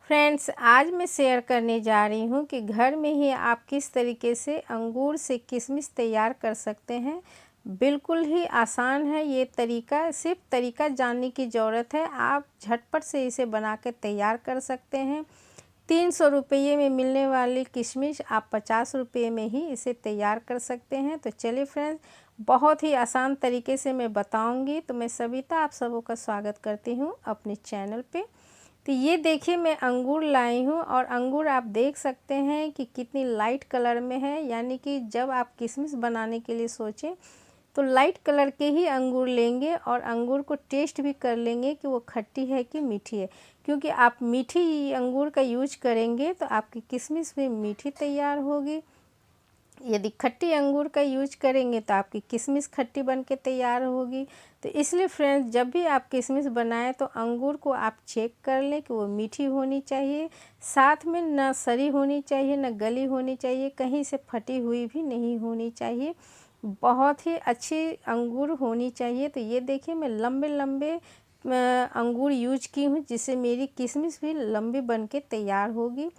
Friends, आज मैं share करने जा रही हूँ कि घर में ही आप किस तरीके से अंगूर से किशमिश तैयार कर सकते हैं। बिल्कुल ही आसान है ये तरीका, सिर्फ तरीका जानने की ज़रूरत है। आप झटपट से इसे बना के तैयार कर सकते हैं। 300 रुपये में मिलने वाली किशमिश आप 50 रुपये में ही इसे तैयार कर सकते हैं। तो चलिए फ्रेंड्स, बहुत ही आसान तरीके से मैं बताऊंगी। तो मैं सविता आप सबों का स्वागत करती हूँ अपने चैनल पे। तो ये देखिए, मैं अंगूर लाई हूँ और अंगूर आप देख सकते हैं कि कितनी लाइट कलर में है। यानी कि जब आप किशमिश बनाने के लिए सोचें तो लाइट कलर के ही अंगूर लेंगे और अंगूर को टेस्ट भी कर लेंगे कि वो खट्टी है कि मीठी है। क्योंकि आप मीठी अंगूर का यूज करेंगे तो आपकी किशमिश भी मीठी तैयार होगी। यदि खट्टी अंगूर का यूज करेंगे तो आपकी किशमिश खट्टी बन के तैयार होगी। तो इसलिए फ्रेंड्स, जब भी आप किशमिश बनाएं तो अंगूर को आप चेक कर लें कि वो मीठी होनी चाहिए, साथ में ना सड़ी होनी चाहिए ना गली होनी चाहिए, कहीं से फटी हुई भी नहीं होनी चाहिए, बहुत ही अच्छी अंगूर होनी चाहिए। तो ये देखिए, मैं लंबे लंबे अंगूर यूज की हूँ जिससे मेरी किशमिश भी लंबी बन के तैयार होगी।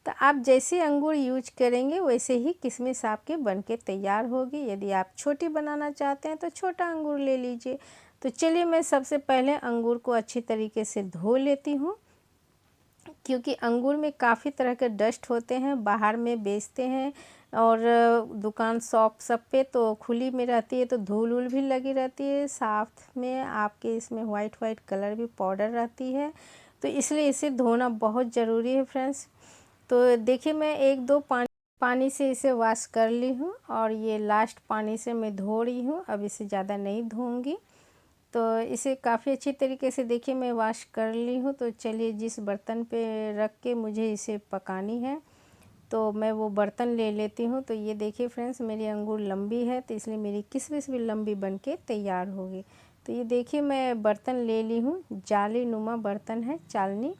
तो आप जैसे अंगूर यूज करेंगे वैसे ही किशमिश आपके बनके तैयार होगी। यदि आप छोटी बनाना चाहते हैं तो छोटा अंगूर ले लीजिए। तो चलिए, मैं सबसे पहले अंगूर को अच्छी तरीके से धो लेती हूँ, क्योंकि अंगूर में काफ़ी तरह के डस्ट होते हैं, बाहर में बेचते हैं और दुकान शॉप सब पे तो खुली में रहती है तो धूल वूल भी लगी रहती है, साथ में आपके इसमें वाइट वाइट कलर भी पाउडर रहती है। तो इसलिए इसे धोना बहुत ज़रूरी है फ्रेंड्स। तो देखिए, मैं एक दो पानी से इसे वॉश कर ली हूँ और ये लास्ट पानी से मैं धो रही हूँ। अब इसे ज़्यादा नहीं धोऊंगी। तो इसे काफ़ी अच्छी तरीके से देखिए मैं वॉश कर ली हूँ। तो चलिए, जिस बर्तन पे रख के मुझे इसे पकानी है तो मैं वो बर्तन ले लेती हूँ। तो ये देखिए फ्रेंड्स, मेरी अंगूर लंबी है तो इसलिए मेरी किशमिश भी लंबी बन के तैयार होगी। तो ये देखिए, मैं बर्तन ले ली हूँ, जाली नुमा बर्तन है, चालनी।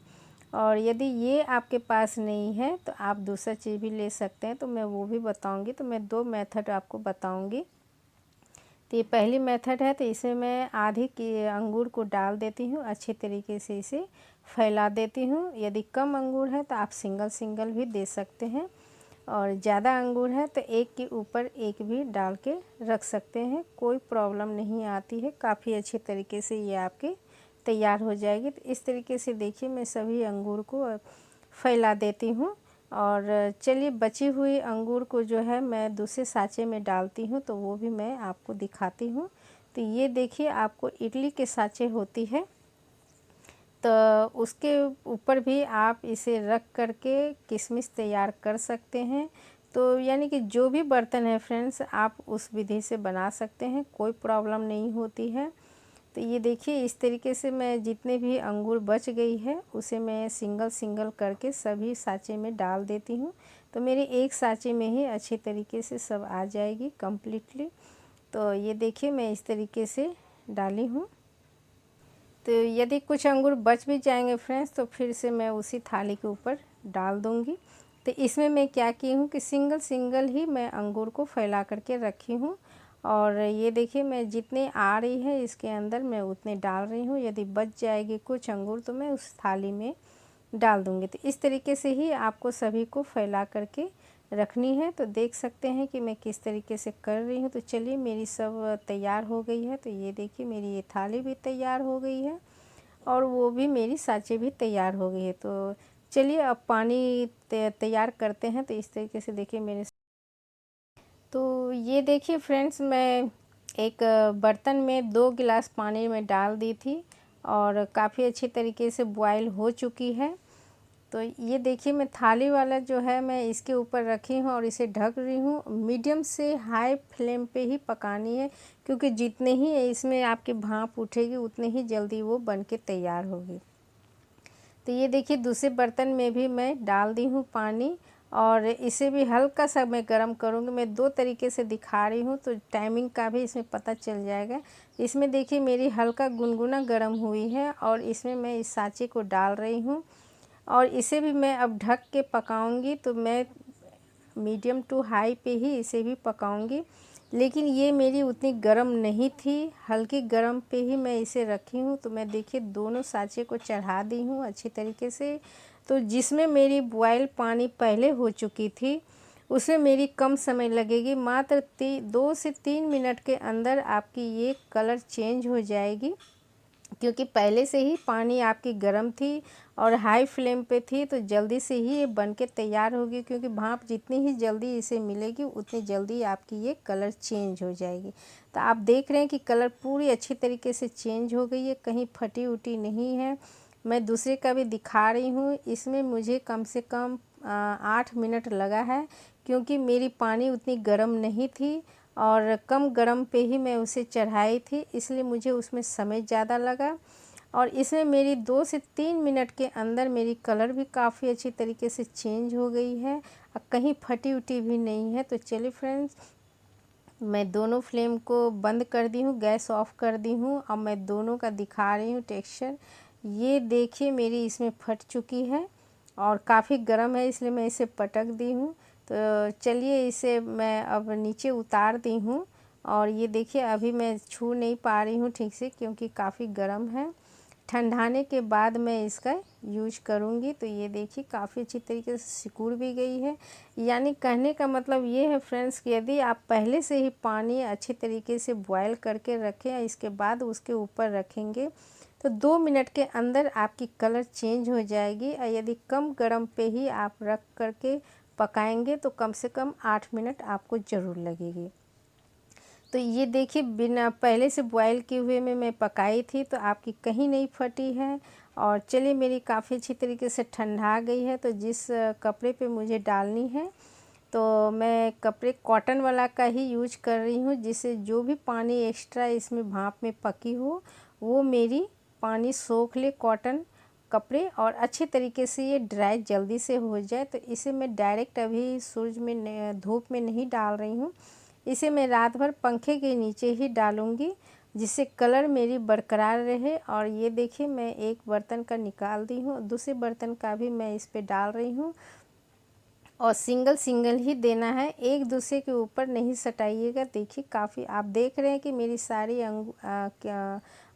और यदि ये आपके पास नहीं है तो आप दूसरा चीज़ भी ले सकते हैं, तो मैं वो भी बताऊंगी। तो मैं दो मेथड आपको बताऊंगी। तो ये पहली मेथड है, तो इसे मैं आधी की अंगूर को डाल देती हूँ, अच्छी तरीके से इसे फैला देती हूँ। यदि कम अंगूर है तो आप सिंगल सिंगल भी दे सकते हैं, और ज़्यादा अंगूर है तो एक के ऊपर एक भी डाल के रख सकते हैं, कोई प्रॉब्लम नहीं आती है। काफ़ी अच्छे तरीके से ये आपके तैयार हो जाएगी। तो इस तरीके से देखिए, मैं सभी अंगूर को फैला देती हूँ। और चलिए, बची हुई अंगूर को जो है मैं दूसरे साँचे में डालती हूँ, तो वो भी मैं आपको दिखाती हूँ। तो ये देखिए, आपको इडली के साँचे होती है तो उसके ऊपर भी आप इसे रख करके किशमिश तैयार कर सकते हैं। तो यानी कि जो भी बर्तन है फ्रेंड्स, आप उस विधि से बना सकते हैं, कोई प्रॉब्लम नहीं होती है। तो ये देखिए, इस तरीके से मैं जितने भी अंगूर बच गई है उसे मैं सिंगल सिंगल करके सभी साँचे में डाल देती हूँ। तो मेरे एक साँचे में ही अच्छी तरीके से सब आ जाएगी कम्प्लीटली। तो ये देखिए, मैं इस तरीके से डाली हूँ। तो यदि कुछ अंगूर बच भी जाएंगे फ्रेंड्स तो फिर से मैं उसी थाली के ऊपर डाल दूँगी। तो इसमें मैं क्या की हूँ कि सिंगल सिंगल ही मैं अंगूर को फैला करके रखी हूँ। और ये देखिए, मैं जितने आ रही है इसके अंदर मैं उतने डाल रही हूँ। यदि बच जाएगी कुछ अंगूर तो मैं उस थाली में डाल दूँगी। तो इस तरीके से ही आपको सभी को फैला करके रखनी है। तो देख सकते हैं कि मैं किस तरीके से कर रही हूँ। तो चलिए, मेरी सब तैयार हो गई है। तो ये देखिए, मेरी ये थाली भी तैयार हो गई है और वो भी मेरी साँचे भी तैयार हो गई है। तो चलिए, अब पानी तैयार करते हैं। तो इस तरीके से देखिए मेरे, तो ये देखिए फ्रेंड्स, मैं एक बर्तन में 2 गिलास पानी में डाल दी थी और काफ़ी अच्छी तरीके से बॉयल हो चुकी है। तो ये देखिए, मैं थाली वाला जो है मैं इसके ऊपर रखी हूँ और इसे ढक रही हूँ। मीडियम से हाई फ्लेम पे ही पकानी है, क्योंकि जितने ही इसमें आपकी भाप उठेगी उतने ही जल्दी वो बन के तैयार होगी। तो ये देखिए, दूसरे बर्तन में भी मैं डाल दी हूँ पानी और इसे भी हल्का सा मैं गरम करूँगी। मैं 2 तरीके से दिखा रही हूँ तो टाइमिंग का भी इसमें पता चल जाएगा। इसमें देखिए, मेरी हल्का गुनगुना गरम हुई है और इसमें मैं इस साँचे को डाल रही हूँ और इसे भी मैं अब ढक के पकाऊंगी। तो मैं मीडियम टू हाई पे ही इसे भी पकाऊंगी। लेकिन ये मेरी उतनी गर्म नहीं थी, हल्की गर्म पे ही मैं इसे रखी हूँ। तो मैं देखिए दोनों साँचे को चढ़ा दी हूँ अच्छी तरीके से। तो जिसमें मेरी बॉयल पानी पहले हो चुकी थी, उसमें मेरी कम समय लगेगी, मात्र 2 से 3 मिनट के अंदर आपकी ये कलर चेंज हो जाएगी। क्योंकि पहले से ही पानी आपकी गर्म थी और हाई फ्लेम पे थी, तो जल्दी से ही ये बन के तैयार होगी। क्योंकि भाप जितनी ही जल्दी इसे मिलेगी उतनी जल्दी आपकी ये कलर चेंज हो जाएगी। तो आप देख रहे हैं कि कलर पूरी अच्छी तरीके से चेंज हो गई है, कहीं फटी उटी नहीं है। मैं दूसरे का भी दिखा रही हूँ, इसमें मुझे कम से कम 8 मिनट लगा है, क्योंकि मेरी पानी उतनी गर्म नहीं थी और कम गरम पे ही मैं उसे चढ़ाई थी, इसलिए मुझे उसमें समय ज़्यादा लगा। और इसमें मेरी 2 से 3 मिनट के अंदर मेरी कलर भी काफ़ी अच्छी तरीके से चेंज हो गई है और कहीं फटी उटी भी नहीं है। तो चलिए फ्रेंड्स, मैं दोनों फ्लेम को बंद कर दी हूँ, गैस ऑफ कर दी हूँ। अब मैं दोनों का दिखा रही हूँ टेक्सचर। ये देखिए मेरी इसमें फट चुकी है और काफ़ी गर्म है, इसलिए मैं इसे पटक दी हूँ। तो चलिए इसे मैं अब नीचे उतार दी हूँ और ये देखिए अभी मैं छू नहीं पा रही हूँ ठीक से, क्योंकि काफ़ी गर्म है। ठंडाने के बाद मैं इसका यूज करूँगी। तो ये देखिए काफ़ी अच्छी तरीके से सिकुड़ भी गई है। यानी कहने का मतलब ये है फ्रेंड्स कि यदि आप पहले से ही पानी अच्छी तरीके से बॉयल करके रखें, इसके बाद उसके ऊपर रखेंगे, तो 2 मिनट के अंदर आपकी कलर चेंज हो जाएगी। और यदि कम गर्म पे ही आप रख करके पकाएंगे तो कम से कम 8 मिनट आपको ज़रूर लगेगी। तो ये देखिए बिना पहले से बॉयल किए हुए में मैं पकाई थी, तो आपकी कहीं नहीं फटी है। और चलिए मेरी काफ़ी अच्छी तरीके से ठंडा गई है। तो जिस कपड़े पे मुझे डालनी है, तो मैं कपड़े कॉटन वाला का ही यूज कर रही हूँ, जिससे जो भी पानी एक्स्ट्रा इसमें भाप में पकी हो वो मेरी पानी सोख ले कॉटन कपड़े, और अच्छे तरीके से ये ड्राई जल्दी से हो जाए। तो इसे मैं डायरेक्ट अभी सूरज में धूप में नहीं डाल रही हूँ, इसे मैं रात भर पंखे के नीचे ही डालूँगी, जिससे कलर मेरी बरकरार रहे। और ये देखिए मैं एक बर्तन का निकाल दी हूँ, दूसरे बर्तन का भी मैं इस पे डाल रही हूँ। और सिंगल सिंगल ही देना है, एक दूसरे के ऊपर नहीं सटाइएगा। देखिए काफ़ी आप देख रहे हैं कि मेरी सारी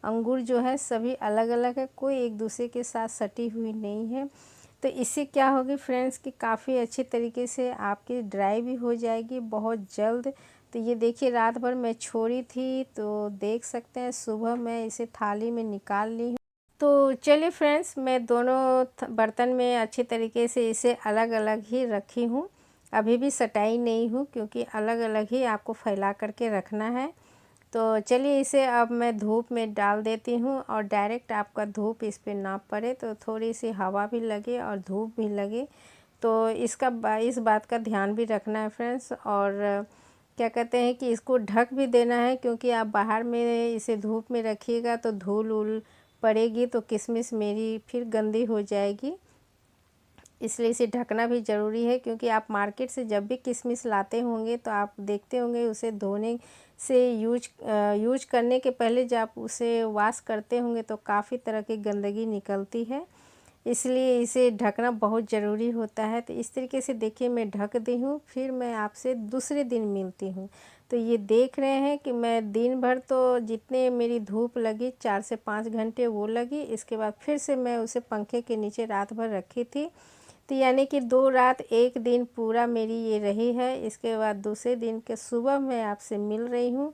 अंगूर जो है सभी अलग अलग है, कोई एक दूसरे के साथ सटी हुई नहीं है। तो इससे क्या होगी फ्रेंड्स कि काफ़ी अच्छे तरीके से आपकी ड्राई भी हो जाएगी बहुत जल्द। तो ये देखिए रात भर मैं छोड़ी थी, तो देख सकते हैं सुबह मैं इसे थाली में निकाल ली हूँ। तो चलिए फ्रेंड्स, मैं दोनों बर्तन में अच्छी तरीके से इसे अलग अलग ही रखी हूँ, अभी भी सटाई नहीं हूँ, क्योंकि अलग अलग ही आपको फैला करके रखना है। तो चलिए इसे अब मैं धूप में डाल देती हूँ, और डायरेक्ट आपका धूप इस पे ना पड़े, तो थोड़ी सी हवा भी लगे और धूप भी लगे। तो इस बात का ध्यान भी रखना है फ्रेंड्स। और क्या कहते हैं कि इसको ढक भी देना है, क्योंकि आप बाहर में इसे धूप में रखिएगा तो धूल उल पड़ेगी, तो किशमिश मेरी फिर गंदी हो जाएगी। इसलिए इसे ढकना भी ज़रूरी है, क्योंकि आप मार्केट से जब भी किशमिश लाते होंगे तो आप देखते होंगे उसे धोने से यूज करने के पहले जब आप उसे वॉश करते होंगे तो काफ़ी तरह की गंदगी निकलती है, इसलिए इसे ढकना बहुत ज़रूरी होता है। तो इस तरीके से देखिए मैं ढक दी हूँ, फिर मैं आपसे दूसरे दिन मिलती हूँ। तो ये देख रहे हैं कि मैं दिन भर तो जितने मेरी धूप लगी 4 से 5 घंटे वो लगी, इसके बाद फिर से मैं उसे पंखे के नीचे रात भर रखी थी। तो यानी कि 2 रात 1 दिन पूरा मेरी ये रही है। इसके बाद दूसरे दिन के सुबह मैं आपसे मिल रही हूँ।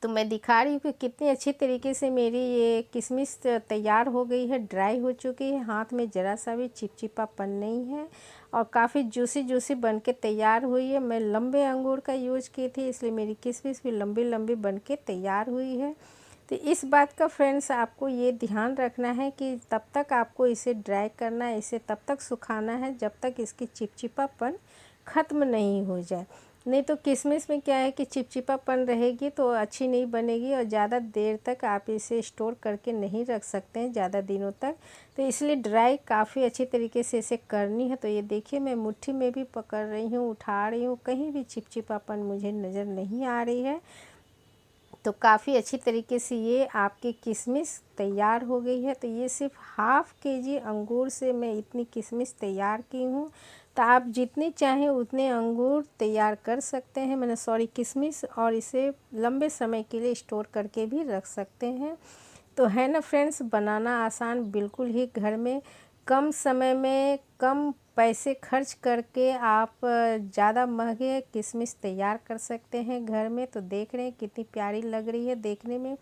तो मैं दिखा रही हूँ कि कितनी अच्छी तरीके से मेरी ये किशमिश तैयार हो गई है, ड्राई हो चुकी है, हाथ में ज़रा सा भी चिपचिपापन नहीं है और काफ़ी जूसी जूसी बन के तैयार हुई है। मैं लंबे अंगूर का यूज की थी, इसलिए मेरी किशमिश भी लंबी लंबी बन के तैयार हुई है। तो इस बात का फ्रेंड्स आपको ये ध्यान रखना है कि तब तक आपको इसे ड्राई करना है, इसे तब तक सुखाना है जब तक इसकी चिपचिपापन ख़त्म नहीं हो जाए। नहीं तो किशमिश में क्या है कि चिपचिपापन रहेगी तो अच्छी नहीं बनेगी, और ज़्यादा देर तक आप इसे स्टोर करके नहीं रख सकते हैं ज़्यादा दिनों तक। तो इसलिए ड्राई काफ़ी अच्छी तरीके से इसे करनी है। तो ये देखिए मैं मुट्ठी में भी पकड़ रही हूँ, उठा रही हूँ, कहीं भी चिपचिपापन मुझे नज़र नहीं आ रही है। तो काफ़ी अच्छी तरीके से ये आपकी किशमिश तैयार हो गई है। तो ये सिर्फ ½ kg अंगूर से मैं इतनी किशमिश तैयार की हूँ। तो तो आप जितने चाहें उतने अंगूर तैयार कर सकते हैं, मैंने सॉरी किशमिश, और इसे लंबे समय के लिए स्टोर करके भी रख सकते हैं। तो है ना फ्रेंड्स, बनाना आसान, बिल्कुल ही घर में कम समय में कम पैसे खर्च करके आप ज़्यादा महंगे किशमिश तैयार कर सकते हैं घर में। तो देख रहे हैं कितनी प्यारी लग रही है देखने में।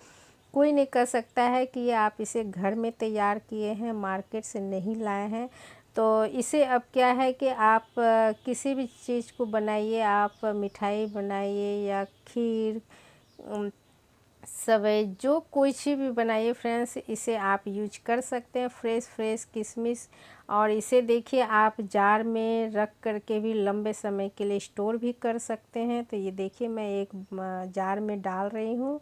कोई नहीं कह सकता है कि ये आप इसे घर में तैयार किए हैं, मार्केट से नहीं लाए हैं। तो इसे अब क्या है कि आप किसी भी चीज़ को बनाइए, आप मिठाई बनाइए या खीर, सेवई, जो कोई चीज़ भी बनाइए फ्रेंड्स, इसे आप यूज कर सकते हैं, फ्रेश किशमिश। और इसे देखिए आप जार में रख कर के भी लंबे समय के लिए स्टोर भी कर सकते हैं। तो ये देखिए मैं एक जार में डाल रही हूँ,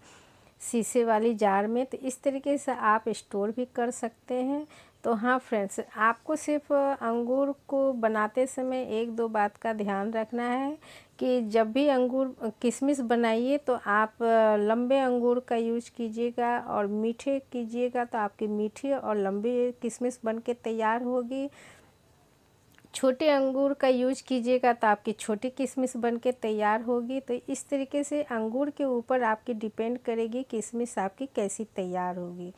शीशे वाली जार में। तो इस तरीके से आप स्टोर भी कर सकते हैं। तो हाँ फ्रेंड्स, आपको सिर्फ अंगूर को बनाते समय एक दो बात का ध्यान रखना है कि जब भी अंगूर किशमिश बनाइए तो आप लंबे अंगूर का यूज कीजिएगा और मीठे कीजिएगा, तो आपकी मीठी और लंबी किशमिश बन के तैयार होगी। छोटे अंगूर का यूज कीजिएगा तो आपकी छोटी किशमिश बन के तैयार होगी। तो इस तरीके से अंगूर के ऊपर आपकी डिपेंड करेगी किशमिश आपकी कैसी तैयार होगी।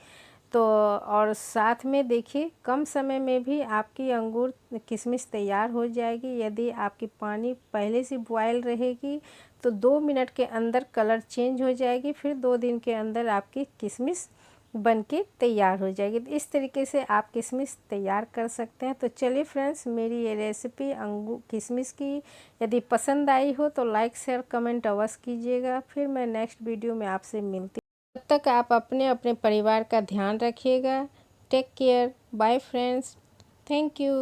तो और साथ में देखिए कम समय में भी आपकी अंगूर किशमिश तैयार हो जाएगी। यदि आपकी पानी पहले से बॉयल रहेगी तो 2 मिनट के अंदर कलर चेंज हो जाएगी, फिर 2 दिन के अंदर आपकी किशमिश बन के तैयार हो जाएगी। तो इस तरीके से आप किशमिश तैयार कर सकते हैं। तो चलिए फ्रेंड्स, मेरी ये रेसिपी अंगूर किशमिश की यदि पसंद आई हो तो लाइक शेयर कमेंट अवश्य कीजिएगा। फिर मैं नेक्स्ट वीडियो में आपसे मिलती हूँ। तब तक आप अपने अपने परिवार का ध्यान रखिएगा। Take care, bye friends, thank you.